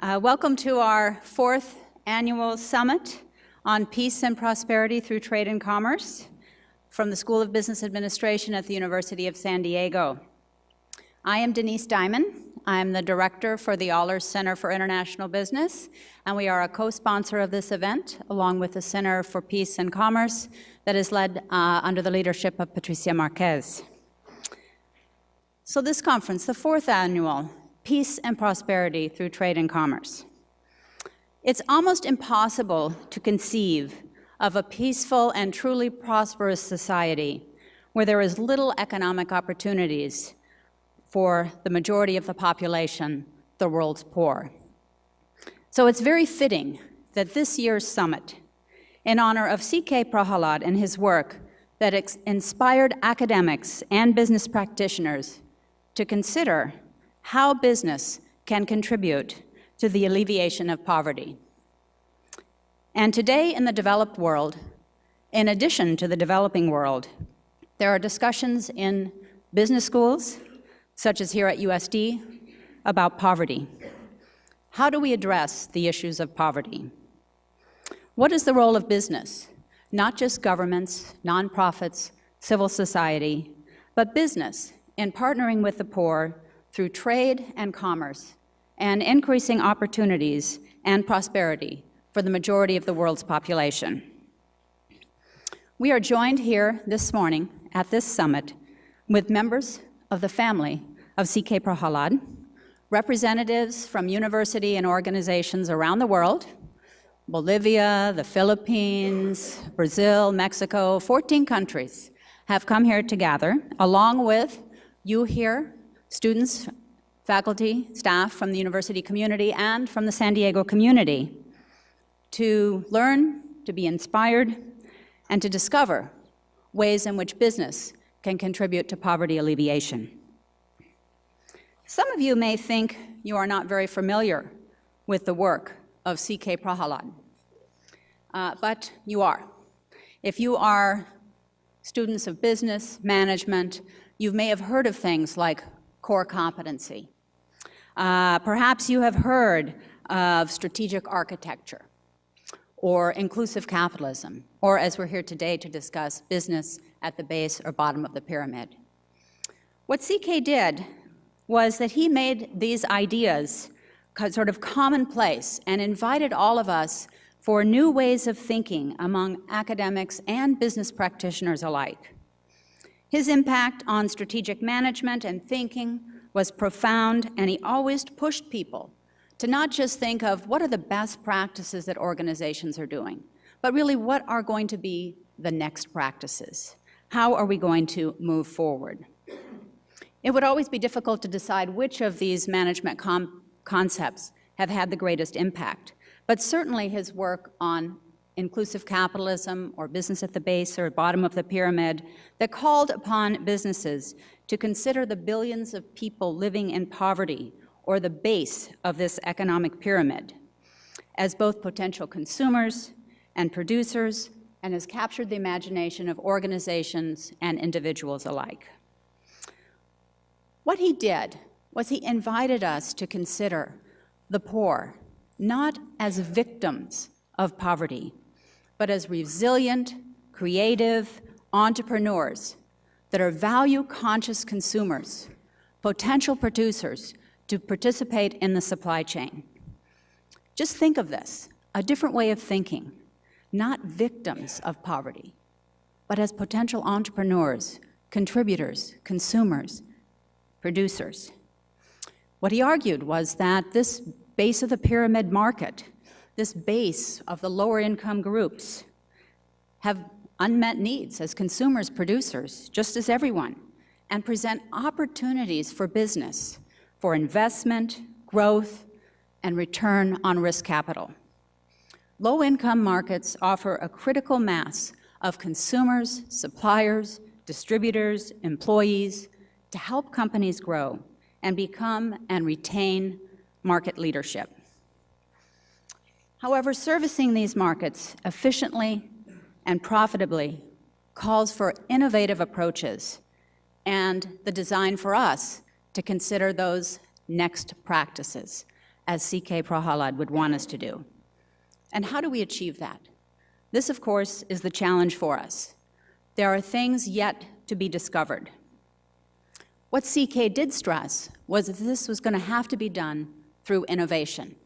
Welcome to our 4th annual summit on peace and prosperity through trade and commerce from the School of Business Administration at the University of San Diego. I am Denise Dimon. I'm the director for the Allers Center for International Business, and we are a co-sponsor of this event, along with the Center for Peace and Commerce that is led under the leadership of Patricia Marquez. So this conference, the 4th annual, Peace and Prosperity Through Trade and Commerce. It's almost impossible to conceive of a peaceful and truly prosperous society where there is little economic opportunities for the majority of the population, the world's poor. So it's very fitting that this year's summit, in honor of C.K. Prahalad and his work that inspired academics and business practitioners to consider how business can contribute to the alleviation of poverty. And today in the developed world, in addition to the developing world, there are discussions in business schools, such as here at USD, about poverty. How do we address the issues of poverty? What is the role of business? Not just governments, nonprofits, civil society, but business in partnering with the poor through trade and commerce and increasing opportunities and prosperity for the majority of the world's population. We are joined here this morning at this summit with members of the family of C.K. Prahalad, representatives from university and organizations around the world, Bolivia, the Philippines, Brazil, Mexico, 14 countries have come here together, along with you here, students, faculty, staff from the university community and from the San Diego community, to learn, to be inspired, and to discover ways in which business can contribute to poverty alleviation. Some of you may think you are not very familiar with the work of C.K. Prahalad, but you are. If you are students of business, management, you may have heard of things like core competency. Perhaps you have heard of strategic architecture or inclusive capitalism, or as we're here today to discuss, business at the base or bottom of the pyramid. What CK did was that he made these ideas sort of commonplace and invited all of us for new ways of thinking among academics and business practitioners alike. His impact on strategic management and thinking was profound, and he always pushed people to not just think of what are the best practices that organizations are doing, but really what are going to be the next practices? How are we going to move forward? It would always be difficult to decide which of these management concepts have had the greatest impact, but certainly his work on inclusive capitalism or business at the base or bottom of the pyramid that called upon businesses to consider the billions of people living in poverty or the base of this economic pyramid as both potential consumers and producers, and has captured the imagination of organizations and individuals alike. What he did was he invited us to consider the poor not as victims of poverty, but as resilient, creative entrepreneurs that are value-conscious consumers, potential producers to participate in the supply chain. Just think of this, a different way of thinking, not victims of poverty, but as potential entrepreneurs, contributors, consumers, producers. What he argued was that this base of the pyramid market, this base of the lower income groups, have unmet needs as consumers, producers, just as everyone, and present opportunities for business, for investment, growth, and return on risk capital. Low-income markets offer a critical mass of consumers, suppliers, distributors, employees to help companies grow and become and retain market leadership. However, servicing these markets efficiently and profitably calls for innovative approaches and the design for us to consider those next practices as CK Prahalad would want us to do. And how do we achieve that? This, of course, is the challenge for us. There are things yet to be discovered. What CK did stress was that this was going to have to be done through innovation.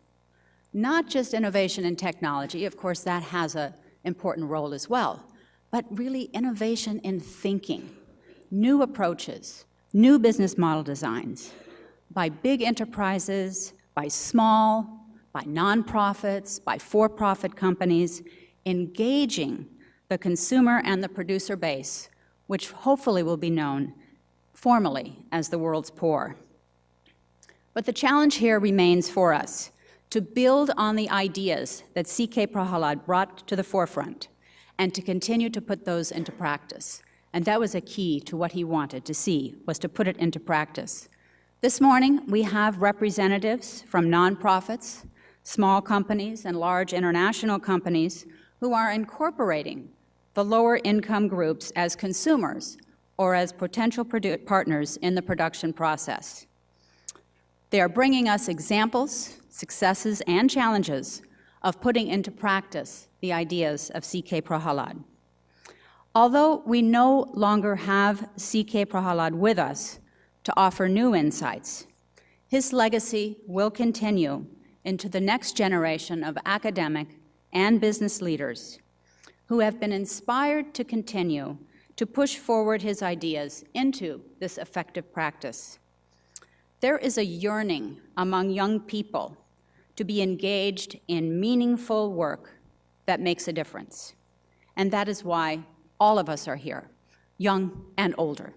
Not just innovation in technology, of course that has an important role as well, but really innovation in thinking, new approaches, new business model designs, by big enterprises, by small, by nonprofits, by for-profit companies, engaging the consumer and the producer base, which hopefully will be known formally as the world's poor. But the challenge here remains for us to build on the ideas that CK Prahalad brought to the forefront and to continue to put those into practice. And that was a key to what he wanted to see, was to put it into practice. This morning, we have representatives from nonprofits, small companies, and large international companies who are incorporating the lower income groups as consumers or as potential partners in the production process. They are bringing us examples, successes, and challenges of putting into practice the ideas of CK Prahalad. Although we no longer have CK Prahalad with us to offer new insights, his legacy will continue into the next generation of academic and business leaders who have been inspired to continue to push forward his ideas into this effective practice. There is a yearning among young people to be engaged in meaningful work that makes a difference. And that is why all of us are here, young and older,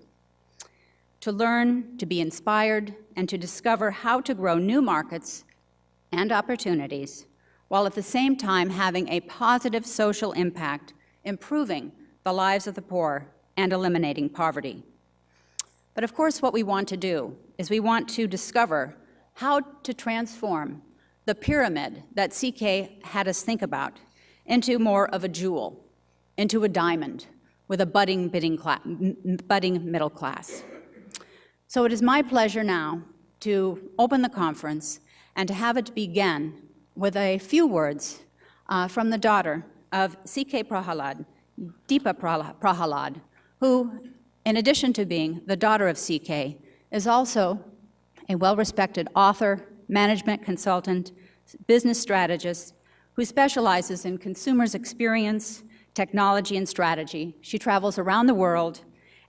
to learn, to be inspired, and to discover how to grow new markets and opportunities, while at the same time having a positive social impact, improving the lives of the poor and eliminating poverty. But of course, what we want to do is we want to discover how to transform the pyramid that CK had us think about into more of a jewel, into a diamond with a budding middle class. So it is my pleasure now to open the conference and to have it begin with a few words from the daughter of CK Prahalad, Deepa Prahalad, who, in addition to being the daughter of CK, is also a well-respected author, management consultant, business strategist, who specializes in consumers' experience, technology, and strategy. She travels around the world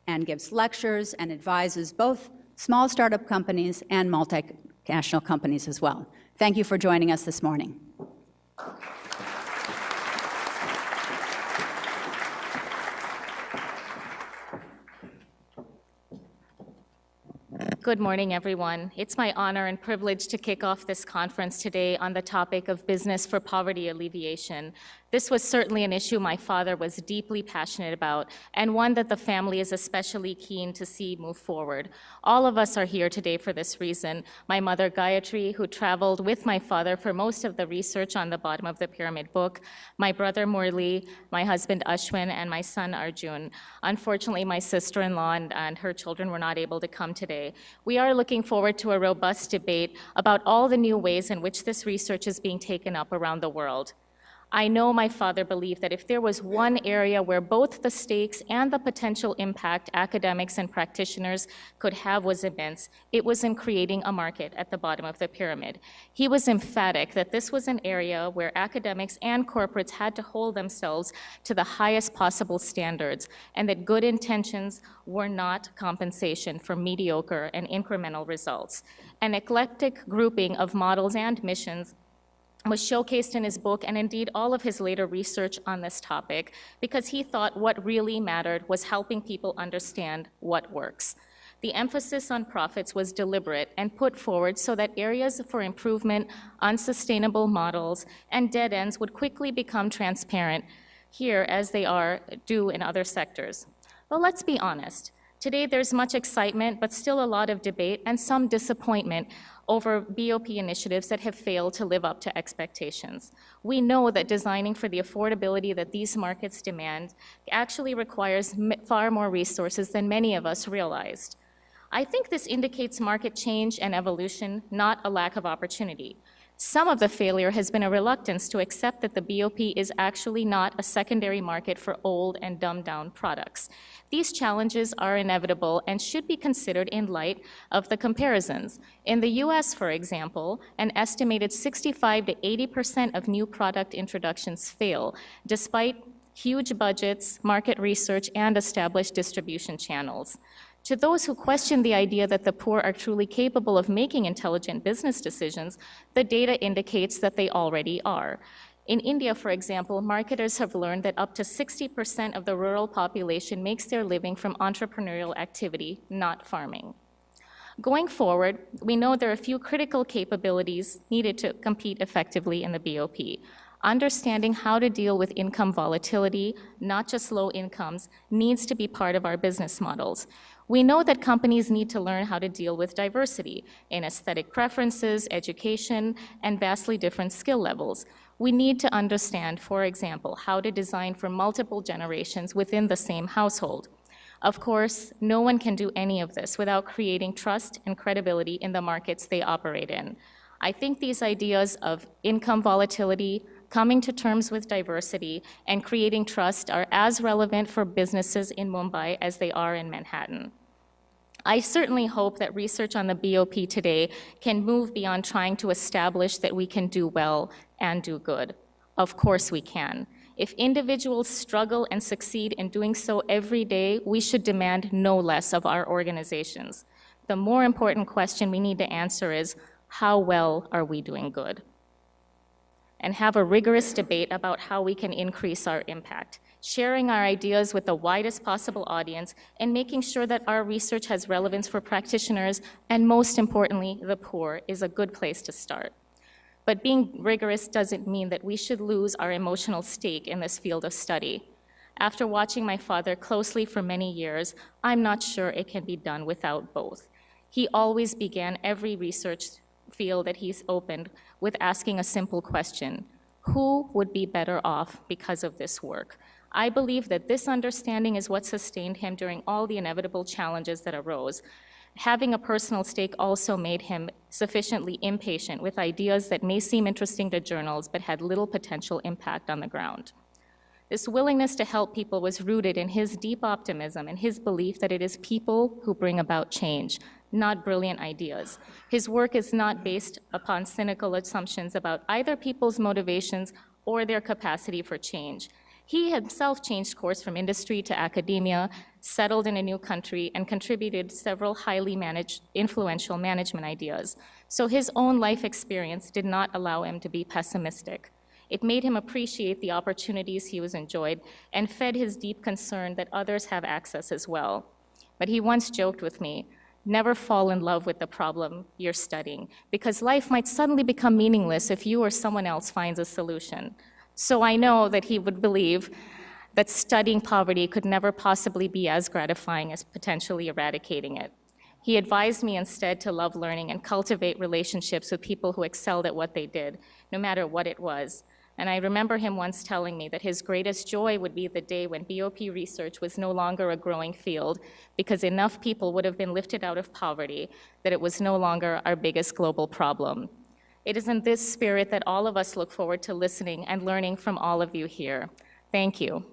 and gives lectures and advises both small startup companies and multinational companies as well. Thank you for joining us this morning. Good morning, everyone. It's my honor and privilege to kick off this conference today on the topic of business for poverty alleviation. This was certainly an issue my father was deeply passionate about, and one that the family is especially keen to see move forward. All of us are here today for this reason. My mother, Gayatri, who traveled with my father for most of the research on the bottom of the pyramid book, my brother, Murli, my husband, Ashwin, and my son, Arjun. Unfortunately, my sister-in-law and her children were not able to come today. We are looking forward to a robust debate about all the new ways in which this research is being taken up around the world. I know my father believed that if there was one area where both the stakes and the potential impact academics and practitioners could have was immense, it was in creating a market at the bottom of the pyramid. He was emphatic that this was an area where academics and corporates had to hold themselves to the highest possible standards, and that good intentions were not compensation for mediocre and incremental results. An eclectic grouping of models and missions was showcased in his book and indeed all of his later research on this topic, because he thought what really mattered was helping people understand what works. The emphasis on profits was deliberate and put forward so that areas for improvement, unsustainable models, and dead ends would quickly become transparent here as they do in other sectors. But let's be honest. Today there's much excitement, but still a lot of debate and some disappointment over BOP initiatives that have failed to live up to expectations. We know that designing for the affordability that these markets demand actually requires far more resources than many of us realized. I think this indicates market change and evolution, not a lack of opportunity. Some of the failure has been a reluctance to accept that the BOP is actually not a secondary market for old and dumbed-down products. These challenges are inevitable and should be considered in light of the comparisons. In the US, for example, an estimated 65 to 80% of new product introductions fail, despite huge budgets, market research, and established distribution channels. To those who question the idea that the poor are truly capable of making intelligent business decisions, the data indicates that they already are. In India, for example, marketers have learned that up to 60% of the rural population makes their living from entrepreneurial activity, not farming. Going forward, we know there are a few critical capabilities needed to compete effectively in the BOP. Understanding how to deal with income volatility, not just low incomes, needs to be part of our business models. We know that companies need to learn how to deal with diversity in aesthetic preferences, education, and vastly different skill levels. We need to understand, for example, how to design for multiple generations within the same household. Of course, no one can do any of this without creating trust and credibility in the markets they operate in. I think these ideas of income volatility, coming to terms with diversity, and creating trust are as relevant for businesses in Mumbai as they are in Manhattan. I certainly hope that research on the BOP today can move beyond trying to establish that we can do well and do good. Of course we can. If individuals struggle and succeed in doing so every day, we should demand no less of our organizations. The more important question we need to answer is, how well are we doing good? And have a rigorous debate about how we can increase our impact, sharing our ideas with the widest possible audience, and making sure that our research has relevance for practitioners, and most importantly, the poor, is a good place to start. But being rigorous doesn't mean that we should lose our emotional stake in this field of study. After watching my father closely for many years, I'm not sure it can be done without both. He always began every research field that he's opened with asking a simple question: who would be better off because of this work? I believe that this understanding is what sustained him during all the inevitable challenges that arose. Having a personal stake also made him sufficiently impatient with ideas that may seem interesting to journals but had little potential impact on the ground. This willingness to help people was rooted in his deep optimism and his belief that it is people who bring about change, not brilliant ideas. His work is not based upon cynical assumptions about either people's motivations or their capacity for change. He himself changed course from industry to academia, settled in a new country, and contributed several highly influential management ideas. So his own life experience did not allow him to be pessimistic. It made him appreciate the opportunities he was enjoyed and fed his deep concern that others have access as well. But he once joked with me, "Never fall in love with the problem you're studying, because life might suddenly become meaningless if you or someone else finds a solution." So I know that he would believe that studying poverty could never possibly be as gratifying as potentially eradicating it. He advised me instead to love learning and cultivate relationships with people who excelled at what they did, no matter what it was. And I remember him once telling me that his greatest joy would be the day when BOP research was no longer a growing field, because enough people would have been lifted out of poverty that it was no longer our biggest global problem. It is in this spirit that all of us look forward to listening and learning from all of you here. Thank you.